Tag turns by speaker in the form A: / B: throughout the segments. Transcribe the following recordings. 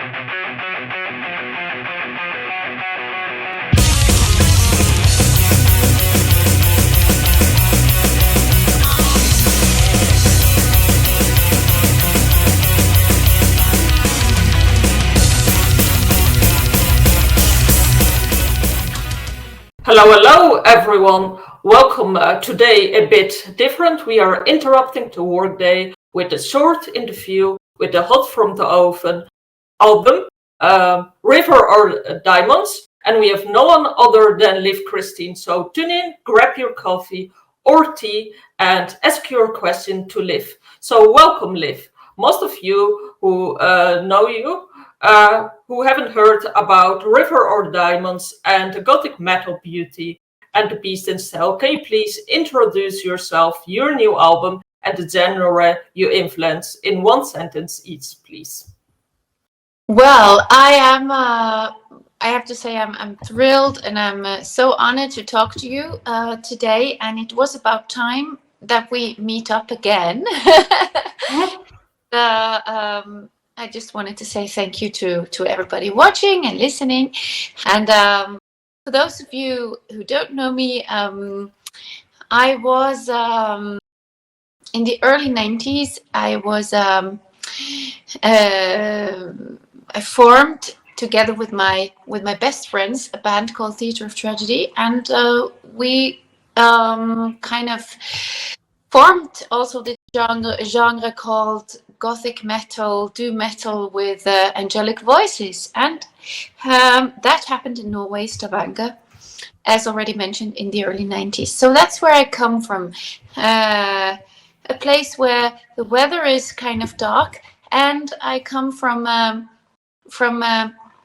A: Hello, everyone. Welcome. Today a bit different. We are interrupting the workday with a short interview with the Hot from the Oven album, River or Diamonds, and we have no one other than Liv Christine. So tune in, grab your coffee or tea, and ask your question to Liv. So welcome, Liv. Most of you who know you who haven't heard about River or Diamonds and the Gothic metal beauty and the Beast in Cell, can you please introduce yourself, your new album, and the genre you influence in one sentence each, please?
B: Well, I have to say, I'm thrilled and I'm so honored to talk to you today. And it was about time that we meet up again. I just wanted to say thank you to everybody watching and listening. And for those of you who don't know me, I was in the early 90s. I formed together with my best friends a band called Theatre of Tragedy, and we kind of formed also the genre called Gothic metal, doom metal with angelic voices, and that happened in Norway, Stavanger, as already mentioned, in the early 90s. So that's where I come from, a place where the weather is kind of dark, and I come from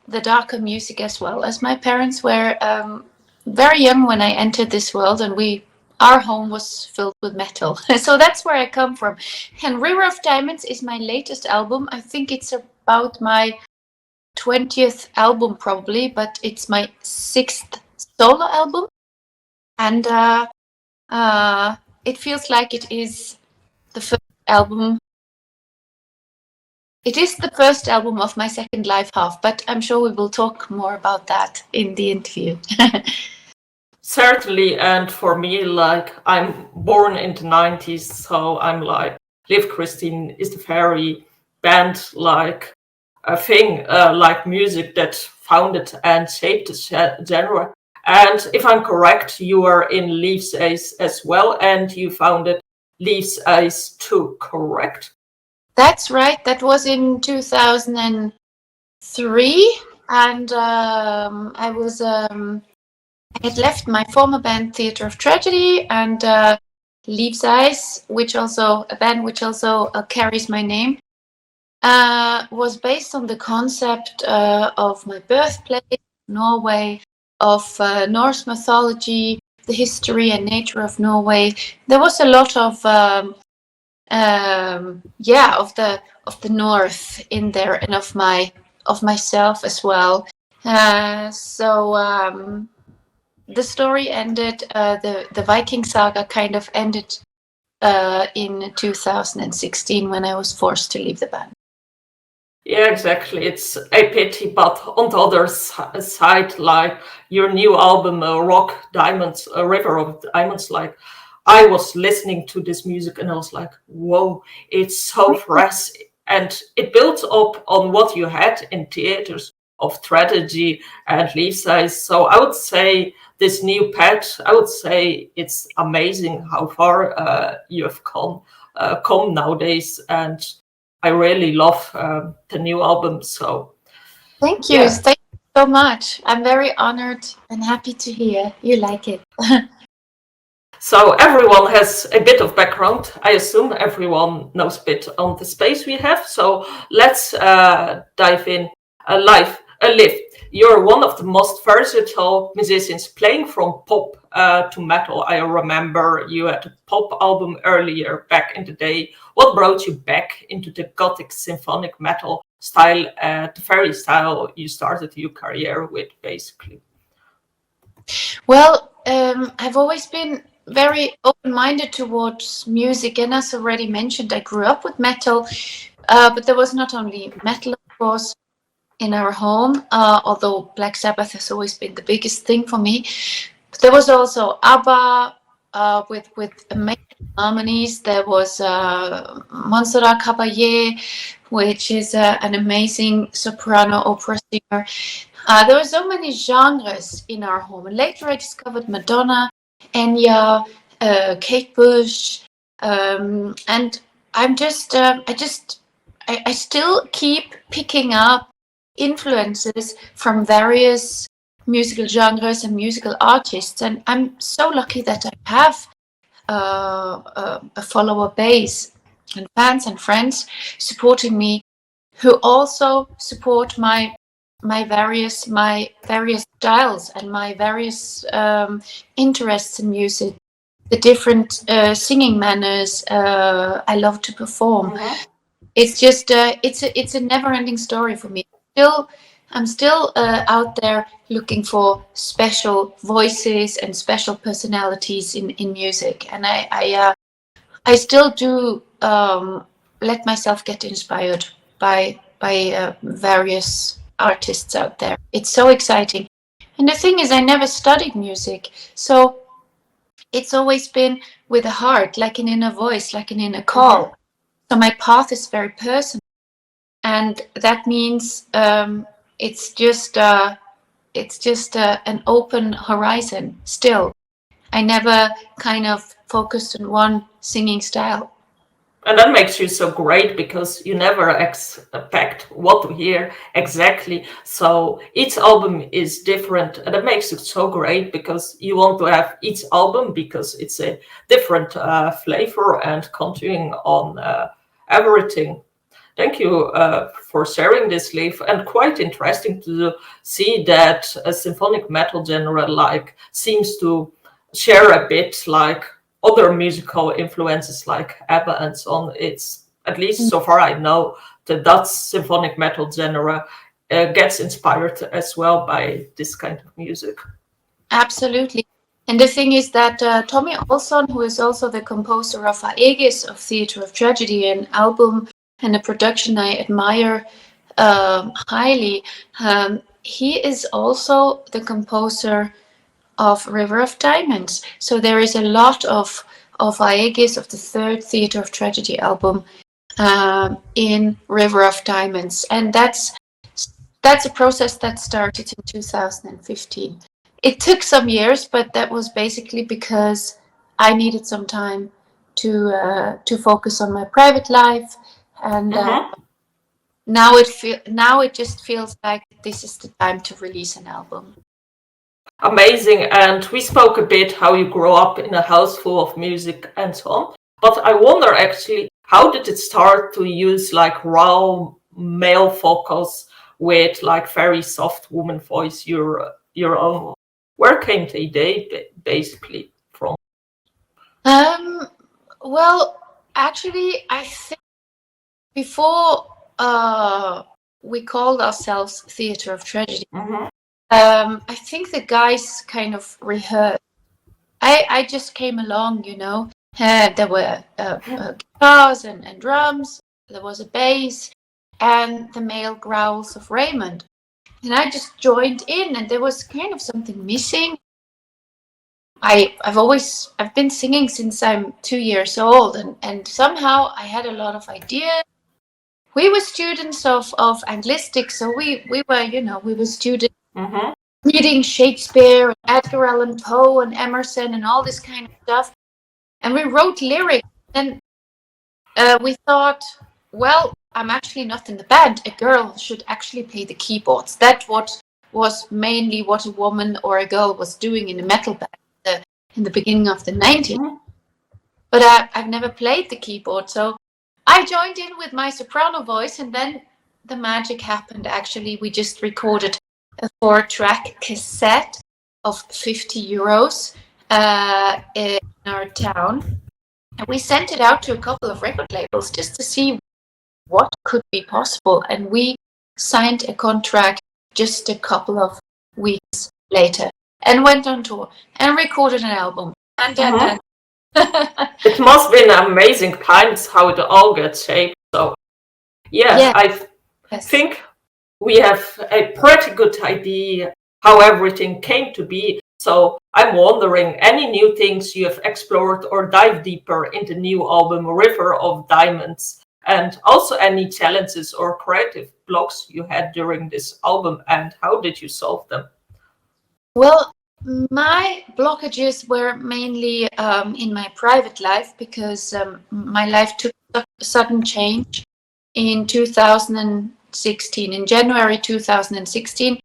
B: the darker music as well, as my parents were very young when I entered this world, and our home was filled with metal. So that's where I come from. And River of Diamonds is my latest album. I think it's about my 20th album probably, but it's my 6th solo album. And it feels like it is the first album. It is the first album of my second life half, but I'm sure we will talk more about that in the interview.
A: Certainly, and for me, like, I'm born in the 90s, so I'm like, Liv Christine is the very band, like, a thing, like music that founded and shaped the genre. And if I'm correct, you are in Leaves Eyes as well, and you founded Leaves Eyes too, correct?
B: That's right. That was in 2003, and I had left my former band Theatre of Tragedy, and Leaves Eyes, a band which also carries my name, was based on the concept of my birthplace, Norway, of Norse mythology, the history and nature of Norway. There was a lot of of the North in there, and of myself as well. The story ended, the Viking saga kind of ended in 2016 when I was forced to leave the band.
A: Yeah, exactly. It's a pity, but on the other side, like your new album, Rock Diamonds, River of Diamonds, like I was listening to this music and I was like, whoa, it's so fresh. And it built up on what you had in theaters of Tragedy and Leaves Eyes. So I would say this new path, I would say it's amazing how far you have come nowadays. And I really love the new album. So
B: thank you. Yeah. Thank you so much. I'm very honored and happy to hear you like it.
A: So everyone has a bit of background. I assume everyone knows a bit on the space we have. So let's dive in. Liv, you're one of the most versatile musicians, playing from pop to metal. I remember you had a pop album earlier back in the day. What brought you back into the Gothic symphonic metal style, the very style you started your career with, basically?
B: Well, I've always been very open-minded towards music, and as already mentioned, I grew up with metal, but there was not only metal, of course. in our home, although Black Sabbath has always been the biggest thing for me. But there was also ABBA with amazing harmonies. There was Montserrat Caballé, which is an amazing soprano opera singer. There were so many genres in our home. And later I discovered Madonna, Enya, Kate Bush, and I still keep picking up influences from various musical genres and musical artists, and I'm so lucky that I have a follower base and fans and friends supporting me, who also support my various styles and my various interests in music, the different singing manners I love to perform. It's just it's a never-ending story for me. I'm still out there looking for special voices and special personalities in music, and I still do let myself get inspired by various artists out there. It's so exciting. And the thing is, I never studied music, so it's always been with a heart, like an inner voice, like an inner call. So my path is very personal, and that means it's just an open horizon. Still, I never kind of focused on one singing style.
A: And that makes you so great because you never expect what to hear exactly. So each album is different, and that makes it so great because you want to have each album because it's a different flavor and continuing on everything. Thank you for sharing this, Liv, and quite interesting to see that a symphonic metal genre like seems to share a bit like other musical influences like ABBA and so on. It's, at least so far I know, that Dutch symphonic metal genre gets inspired as well by this kind of music.
B: Absolutely. And the thing is that Tommy Olsson, who is also the composer of Aegis of Theatre of Tragedy, an album and a production I admire highly, he is also the composer of River of Diamonds. So there is a lot of Aegis, of the third Theatre of Tragedy album, in River of Diamonds, and that's a process that started in 2015. It took some years, but that was basically because I needed some time to focus on my private life, and now it just feels like this is the time to release an album.
A: Amazing. And we spoke a bit how you grew up in a house full of music and so on. But I wonder actually, how did it start to use like raw male vocals with like very soft woman voice, your own? Where came the idea basically from?
B: Well, actually, I think before we called ourselves Theatre of Tragedy, I think the guys kind of rehearsed. I just came along, you know. There were guitars and drums. There was a bass and the male growls of Raymond. And I just joined in, and there was kind of something missing. I've been singing since I'm 2 years old, and somehow I had a lot of ideas. We were students of Anglistic, so we were students reading Shakespeare, Edgar Allan Poe, and Emerson, and all this kind of stuff. And we wrote lyrics, and we thought, well, I'm actually not in the band. A girl should actually play the keyboards. That was mainly what a woman or a girl was doing in a metal band in the beginning of the 90s. But I've never played the keyboard, so I joined in with my soprano voice, and then the magic happened. Actually, we just recorded a 4-track cassette of 50 euros in our town. And we sent it out to a couple of record labels just to see what could be possible. And we signed a contract just a couple of weeks later and went on tour and recorded an album. And
A: it must be an amazing times how it all gets shaped. So yeah. I think we have a pretty good idea how everything came to be. So I'm wondering, any new things you have explored or dive deeper in the new album River of Diamonds, and also any challenges or creative blocks you had during this album, and how did you solve them?
B: Well, my blockages were mainly in my private life because my life took a sudden change in 2016. In January 2016,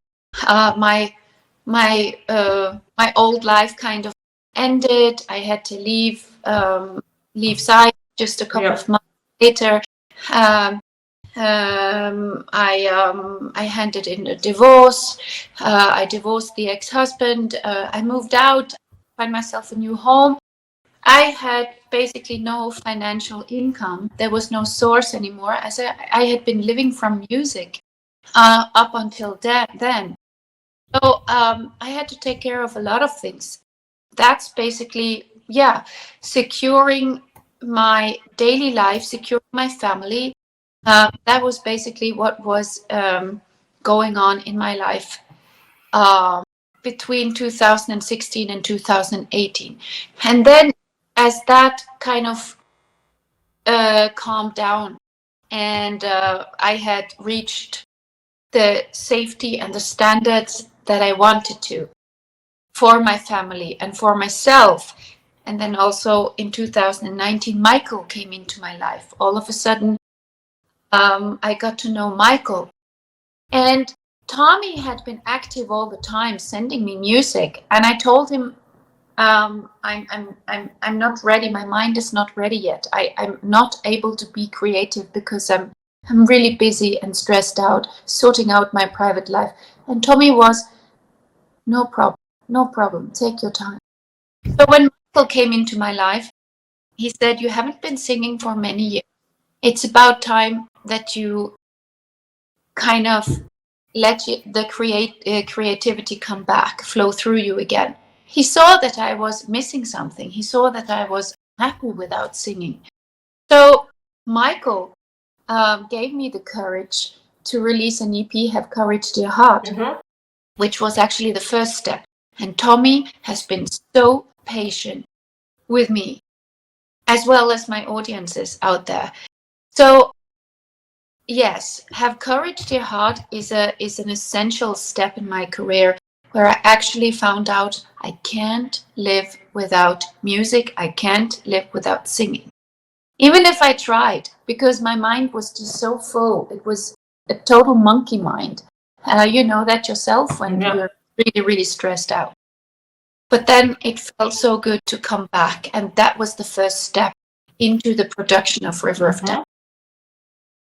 B: my old life kind of ended. I had to leave Science just a couple of months later. I handed in a divorce. I divorced the ex-husband. I moved out, find myself a new home. I had basically no financial income. There was no source anymore, as I had been living from music up until then. So I had to take care of a lot of things. That's basically, securing my daily life, securing my family. That was basically what was going on in my life between 2016 and 2018. And then as that kind of calmed down and I had reached the safety and the standards that I wanted to for my family and for myself. And then also in 2019, Michael came into my life. All of a sudden, I got to know Michael. And Tommy had been active all the time, sending me music. And I told him, I'm not ready. My mind is not ready yet. I'm not able to be creative because I'm really busy and stressed out, sorting out my private life. And Tommy was, no problem, take your time. So when Michael came into my life, he said, you haven't been singing for many years. It's about time that you kind of let the creativity come back, flow through you again. He saw that I was missing something. He saw that I was happy without singing. So Michael gave me the courage to release an EP, Have Courage Dear Heart, which was actually the first step. And Tommy has been so patient with me, as well as my audiences out there. So yes, Have Courage Dear Heart is an essential step in my career, where I actually found out I can't live without music. I can't live without singing. Even if I tried, because my mind was just so full. It was a total monkey mind. You know that yourself when you're really, really stressed out. But then it felt so good to come back. And that was the first step into the production of River of Diamonds.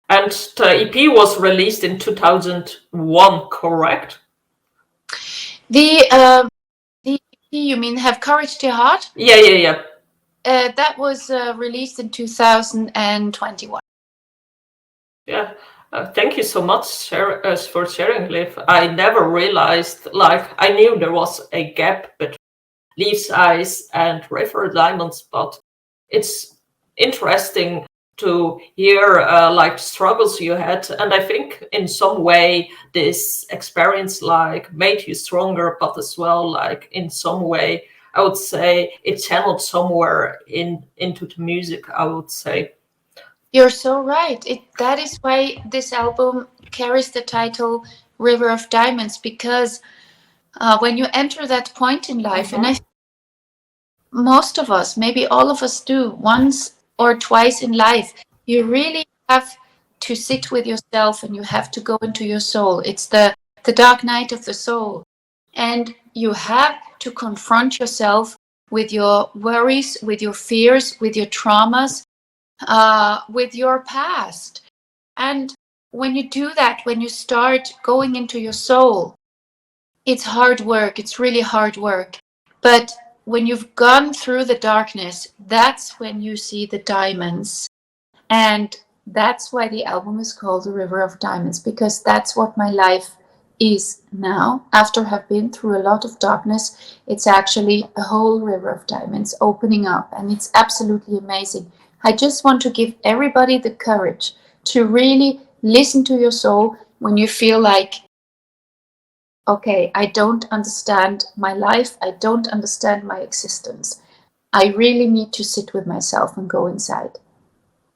A: And the EP was released in 2001, correct?
B: The EP, you mean Have Courage Dear Heart?
A: Yeah.
B: That was released in 2021.
A: Yeah. Thank you so much for sharing, Liv. I never realized, I knew there was a gap between Leaves Eyes and River of Diamonds, but it's interesting to hear struggles you had. And I think in some way this experience made you stronger, but as well in some way I would say it channeled somewhere into the music, I would say.
B: You're so right. That is why this album carries the title River of Diamonds, because when you enter that point in life, and most of us, maybe all of us do, once or twice in life, you really have to sit with yourself and you have to go into your soul. It's the dark night of the soul. And you have to confront yourself with your worries, with your fears, with your traumas, with your past. And when you do that, when you start going into your soul, it's hard work. It's really hard work. But when you've gone through the darkness, that's when you see the diamonds. And that's why the album is called The River of Diamonds, because that's what my life is now. After I've been through a lot of darkness, it's actually a whole river of diamonds opening up, and it's absolutely amazing. I just want to give everybody the courage to really listen to your soul, when you feel like, okay, I don't understand my life, I don't understand my existence. I really need to sit with myself and go inside.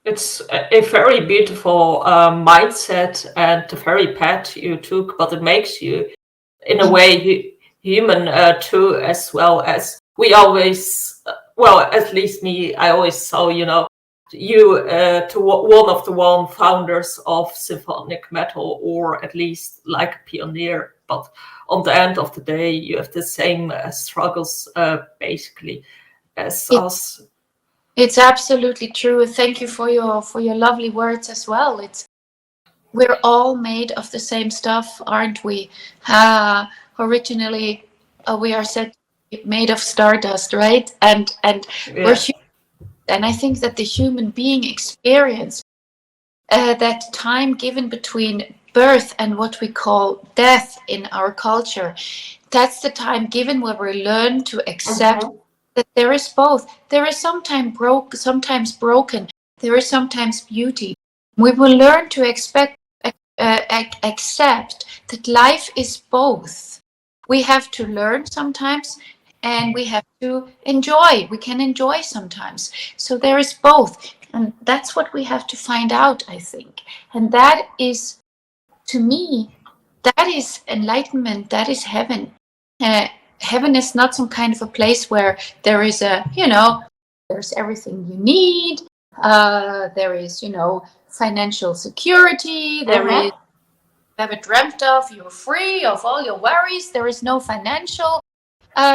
A: It's a very beautiful mindset and a very path you took, but it makes you, in a way, human too, as well as we always, well, at least me, I always saw, you to one of the founders of symphonic metal, or at least like a pioneer. But on the end of the day, you have the same struggles, basically, as us.
B: It's absolutely true. Thank you for your lovely words as well. We're all made of the same stuff, aren't we? Originally, we are said to be made of stardust, right? And we're human. And I think that the human being experience, that time given between birth and what we call death in our culture, that's the time given where we learn to accept that there is both. There is sometimes broken. There is sometimes beauty. We will learn to accept that life is both. We have to learn sometimes, and we have to enjoy. We can enjoy sometimes. So there is both. And that's what we have to find out, I think. And that is, to me, that is enlightenment. That is heaven. Heaven is not some kind of a place where there is there's everything you need. There is, financial security. There is, you ever dreamt of, you're free of all your worries. There is no financial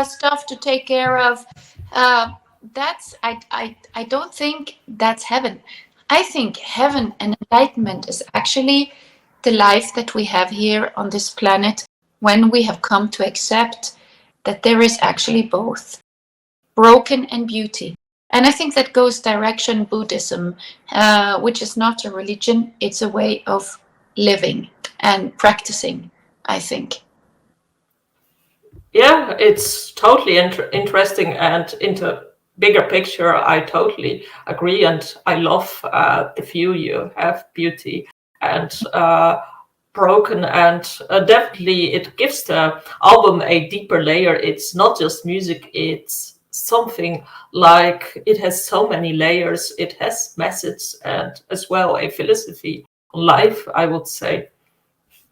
B: stuff to take care of. I don't think that's heaven. I think heaven and enlightenment is actually the life that we have here on this planet, when we have come to accept that there is actually both broken and beauty. And I think that goes direction Buddhism, which is not a religion, it's a way of living and practicing, I think.
A: Yeah, it's totally interesting, and into bigger picture, I totally agree, and I love the view you have, beauty and broken, and definitely it gives the album a deeper layer. It's not just music, it's something like, it has so many layers. It has message and as well a philosophy on life, I would say.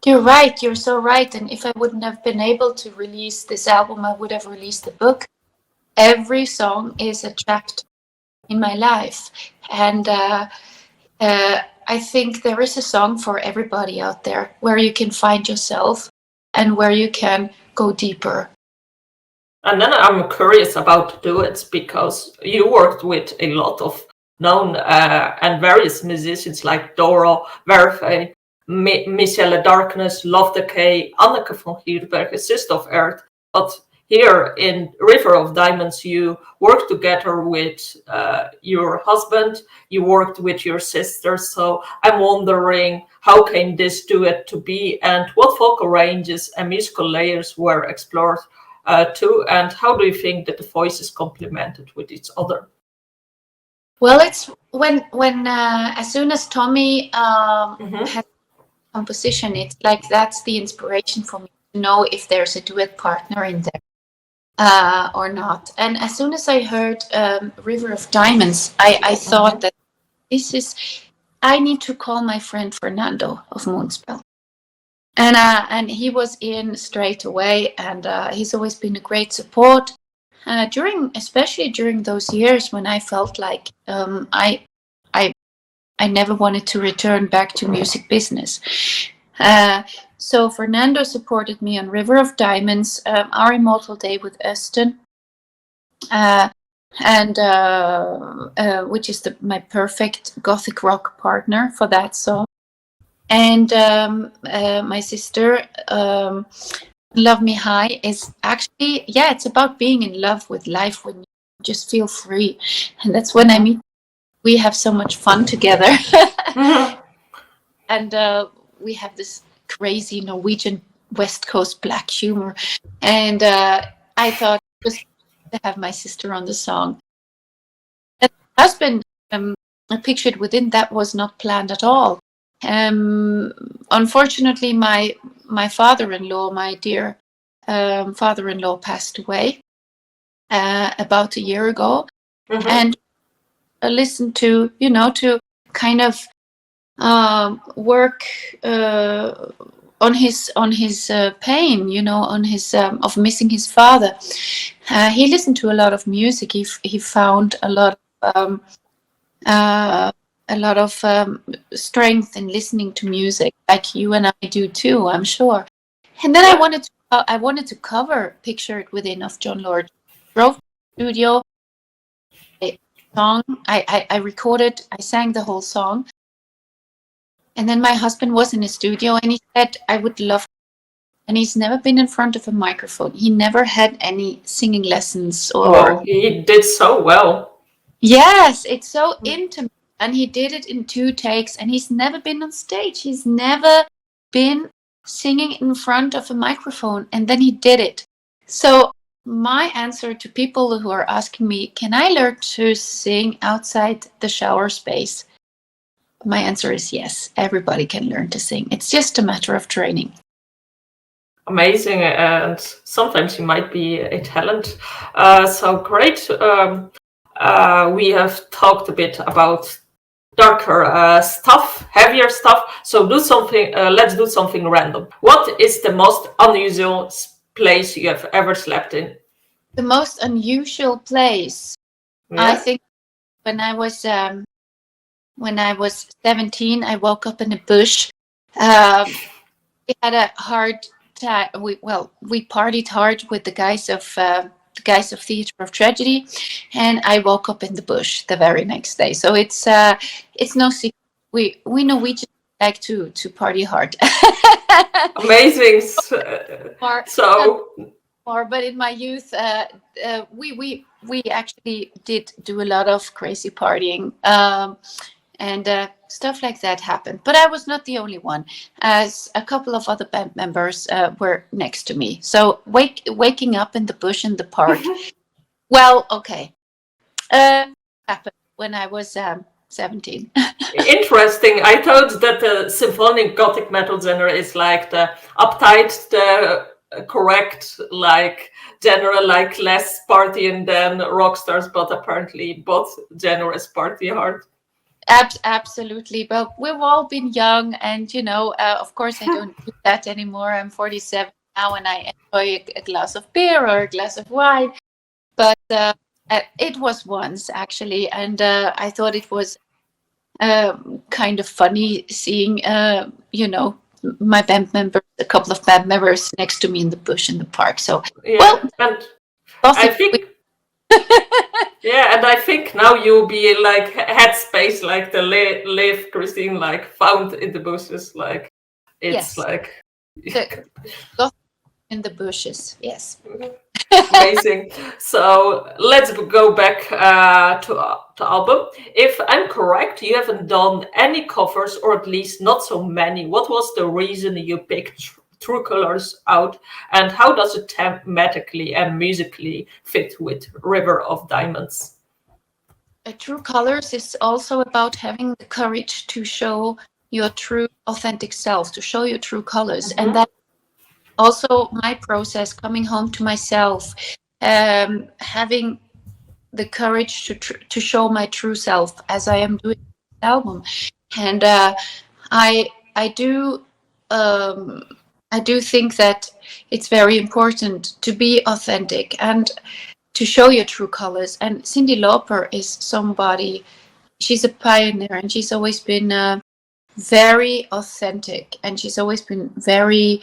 B: You're right, you're so right. And if I wouldn't have been able to release this album, I would have released the book. Every song is a chapter in my life. And I think there is a song for everybody out there, where you can find yourself and where you can go deeper.
A: And then I'm curious about duets, because you worked with a lot of known and various musicians like Doro, Verve, Michelle Darkness, Love Decay, Anneke van Giersbergen, Sister of Earth. But here in River of Diamonds, you worked together with your husband, you worked with your sister. So I'm wondering, how came this duet to be, and what vocal ranges and musical layers were explored too, and how do you think that the voices complemented with each other?
B: Well, it's when as soon as Tommy had composition, it's like that's the inspiration for me to know if there's a duet partner in there or not. And as soon as I heard River of Diamonds, I thought that I need to call my friend Fernando of Moonspell. And he was in straight away, and he's always been a great support especially during those years when I felt like I never wanted to return back to music business. So Fernando supported me on River of Diamonds, Our Immortal Day with Østen, and which is my perfect gothic rock partner for that song. And my sister, Love Me High, is actually, it's about being in love with life when you just feel free. And that's when I meet. We have so much fun together. And we have this crazy Norwegian West Coast black humor. And I thought just to have my sister on the song. And my husband, I pictured within that was not planned at all. Unfortunately, my father-in-law, my dear father-in-law, passed away about a year ago, and listened to, to kind of work on his pain, on his of missing his father. He listened to a lot of music. He found a lot of strength in listening to music, like you and I do too, I'm sure. And then I wanted to cover "Picture It Within" of John Lord. Drove to the studio, song. I recorded. I sang the whole song. And then my husband was in the studio and he said, I would love to. And he's never been in front of a microphone. He never had any singing lessons or...
A: Oh, he did so well.
B: Yes, it's so intimate. And he did it in 2 takes, and he's never been on stage. He's never been singing in front of a microphone, and then he did it. So my answer to people who are asking me, can I learn to sing outside the shower space? My answer is yes, everybody can learn to sing. It's just a matter of training.
A: Amazing, and sometimes you might be a talent. So great. We have talked a bit about darker stuff, heavier stuff. So let's do something random. What is the most unusual place you have ever slept in?
B: The most unusual place, I think, when I was 17, I woke up in a bush. We had a hard time. We partied hard with the guys of Theatre of Tragedy, and I woke up in the bush the very next day. So it's no secret. We Norwegians like to party hard.
A: Amazing.
B: But in my youth, we actually did do a lot of crazy partying. And stuff like that happened. But I was not the only one, as a couple of other band members were next to me. So waking up in the bush in the park, happened when I was 17.
A: Interesting. I thought that the symphonic gothic metal genre is like the uptight, the correct, like genre, like less partying than rock stars, but apparently both genres party hard.
B: Absolutely. But we've all been young, and of course I don't do that anymore. I'm 47 now, and I enjoy a glass of beer or a glass of wine. But it was once, actually, and I thought it was kind of funny seeing my band members, a couple of band members next to me in the bush in the park. So
A: and I think yeah, and I think now you'll be in like headspace, like the Liv Christine, like found in the bushes, like it's like
B: in the bushes. Yes.
A: Amazing. So let's go back to album. If I'm correct, you haven't done any covers, or at least not so many. What was the reason you picked True Colors out, and how does it thematically and musically fit with River of Diamonds?
B: True Colors is also about having the courage to show your true, authentic self, to show your true colors. And that also my process, coming home to myself, having the courage to show my true self as I am doing this album. And I do think that it's very important to be authentic and to show your true colors. And Cyndi Lauper is somebody, she's a pioneer, and she's always been very authentic, and she's always been very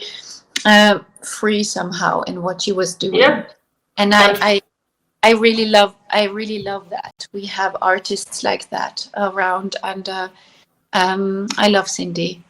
B: free somehow in what she was doing.
A: Yeah.
B: And I really love that we have artists like that around, and I love Cyndi.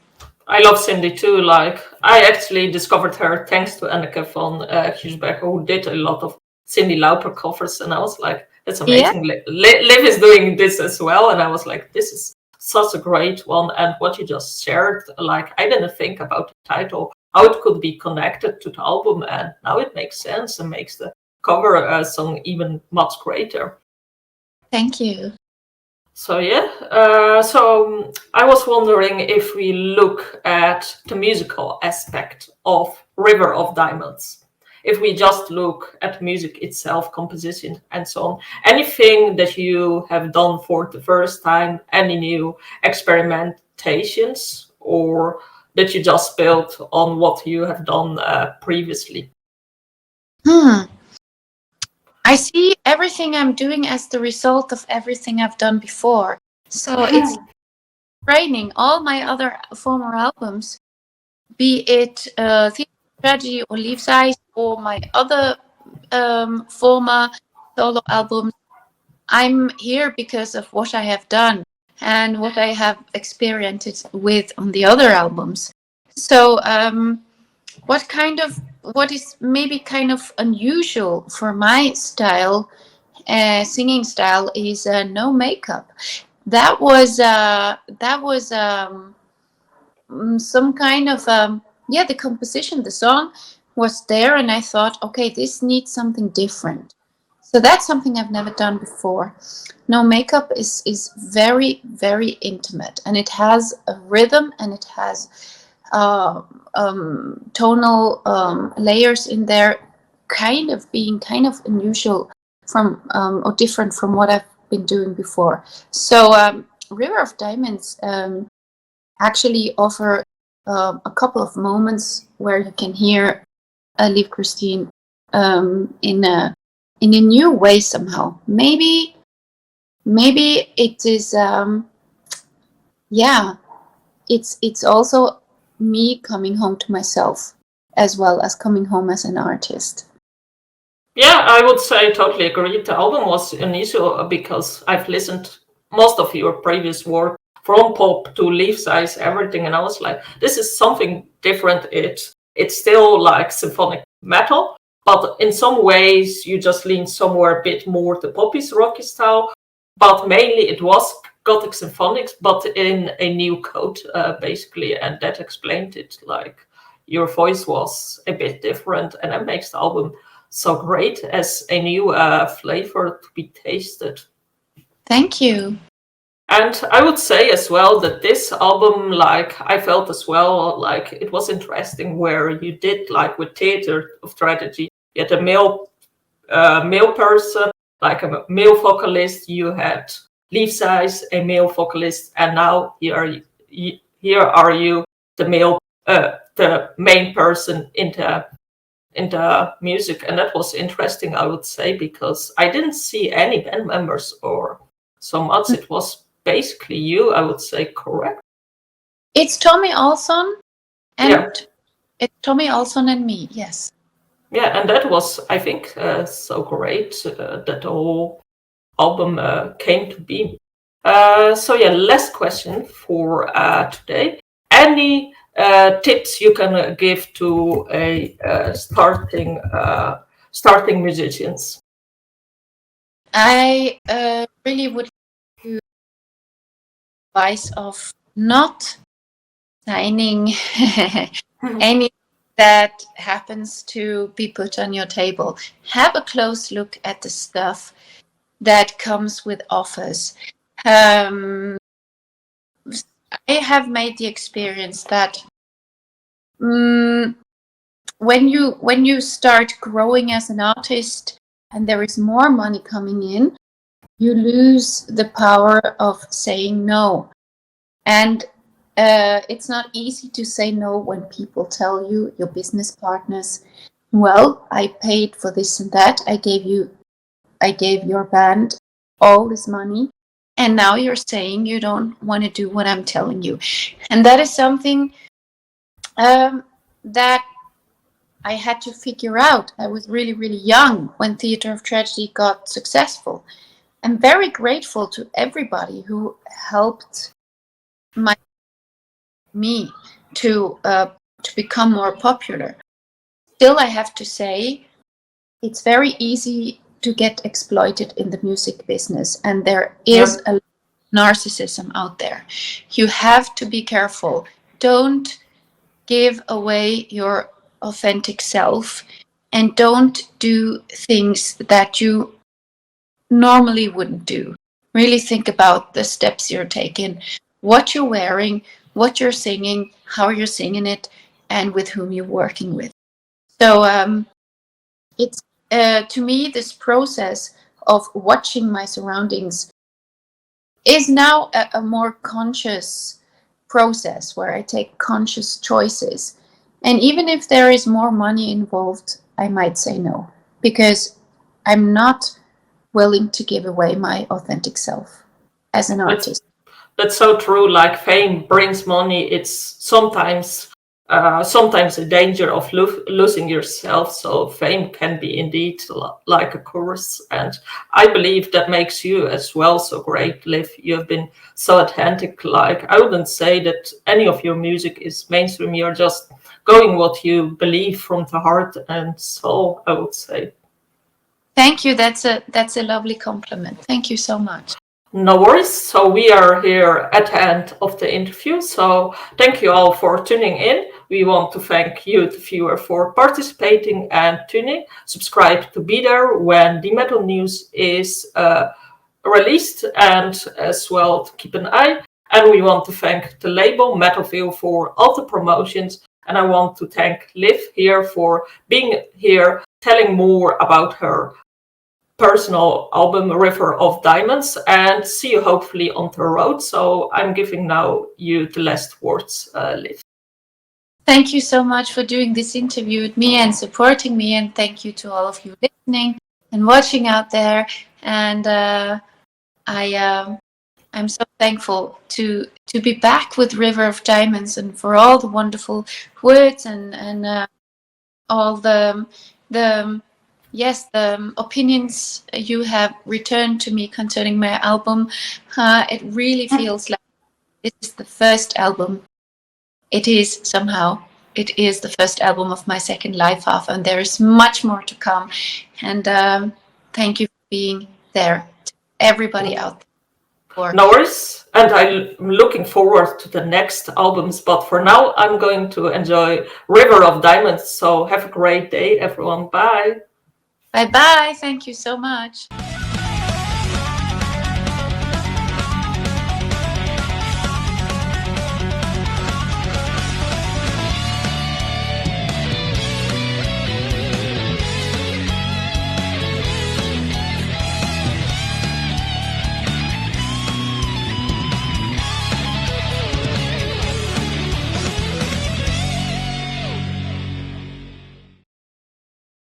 A: I love Cyndi too. Like, I actually discovered her thanks to Anneke van Huisberger, who did a lot of Cyndi Lauper covers, and I was like, that's amazing. Yeah. Liv is doing this as well, and I was like, this is such a great one. And what you just shared, like, I didn't think about the title, how it could be connected to the album, and now it makes sense and makes the cover song even much greater.
B: Thank you.
A: So yeah, So I was wondering if we look at the musical aspect of River of Diamonds. If we just look at music itself, composition, and so on, anything that you have done for the first time, any new experimentations, or that you just built on what you have done previously?
B: I see everything I'm doing as the result of everything I've done before. So it's training all my other former albums, be it Theatre Tragedy or Leaf Size or my other former solo albums. I'm here because of what I have done and what I have experienced with on the other albums. So what is maybe kind of unusual for my style, singing style, is no makeup. That was some kind of the composition, the song was there, and I thought, okay, this needs something different. So that's something I've never done before. No makeup is very, very intimate, and it has a rhythm, and it has tonal layers in there, being kind of unusual from or different from what I've been doing before. So River of Diamonds actually offer a couple of moments where you can hear Liv Christine in a new way somehow. Maybe it is it's also me coming home to myself as well as coming home as an artist.
A: Yeah, I would say totally agree. The album was unusual because I've listened most of your previous work, from pop to Leaf Size, everything, and I was like, this is something different. It's still like symphonic metal, but in some ways you just lean somewhere a bit more to poppy rocky style. But mainly it was Gothic symphonics, but in a new code, basically, and that explained it. Like your voice was a bit different, and that makes the album so great as a new flavor to be tasted.
B: Thank you.
A: And I would say as well that this album, like I felt as well, like it was interesting where you did like with Theatre of Tragedy, you had a male person, like a male vocalist, you had Leaf Size, a male vocalist, and now here are you, the male, the main person in the music, and that was interesting, I would say, because I didn't see any band members or so much. It was basically you, I would say, correct?
B: It's Tommy Olsson, and
A: Yeah.
B: it's Tommy Olsson and me. Yes.
A: Yeah, and that was, I think, so great that the whole album came to be. So yeah, last question for today. Any tips you can give to a starting musicians?
B: I really would give advice of not signing any that happens to be put on your table. Have a close look at the stuff that comes with offers. I have made the experience that when you start growing as an artist and there is more money coming in, you lose the power of saying no. And it's not easy to say no when people tell you, your business partners, well, I paid for this and that. I gave your band all this money, and now you're saying you don't want to do what I'm telling you. And that is something that I had to figure out. I was really, really young when Theatre of Tragedy got successful. I'm very grateful to everybody who helped me to become more popular. Still, I have to say, it's very easy to get exploited in the music business, and there is a narcissism out there. You have to be careful. Don't give away your authentic self, and don't do things that you normally wouldn't do. really think about the steps you're taking, what you're wearing, what you're singing, how you're singing it, and with whom you're working with. So it's to me, this process of watching my surroundings is now a more conscious process where I take conscious choices. And even if there is more money involved, I might say no, because I'm not willing to give away my authentic self as an artist.
A: That's so true. Like fame brings money. It's sometimes a danger of losing yourself. So fame can be indeed like a curse. And I believe that makes you as well so great, Liv. You have been so authentic. Like I wouldn't say that any of your music is mainstream. You're just going what you believe from the heart and soul, I would say.
B: Thank you. That's a lovely compliment. Thank you so much.
A: No worries. So we are here at the end of the interview. So thank you all for tuning in. We want to thank you, the viewer, for participating and tuning. Subscribe to be there when the metal news is released, and as well to keep an eye. And we want to thank the label Metalville for all the promotions. And I want to thank Liv here for being here, telling more about her personal album River of Diamonds, and see you hopefully on the road. So I'm giving now you the last words, Liv.
B: Thank you so much for doing this interview with me and supporting me, and thank you to all of you listening and watching out there. And I'm so thankful to be back with River of Diamonds, and for all the wonderful words and all the opinions you have returned to me concerning my album. It really feels like this is the first album. It is the first album of my second life half, and there is much more to come. And thank you for being there, to everybody out there.
A: No worries. And I'm looking forward to the next albums. But for now, I'm going to enjoy River of Diamonds. So have a great day, everyone. Bye.
B: Bye-bye. Thank you so much.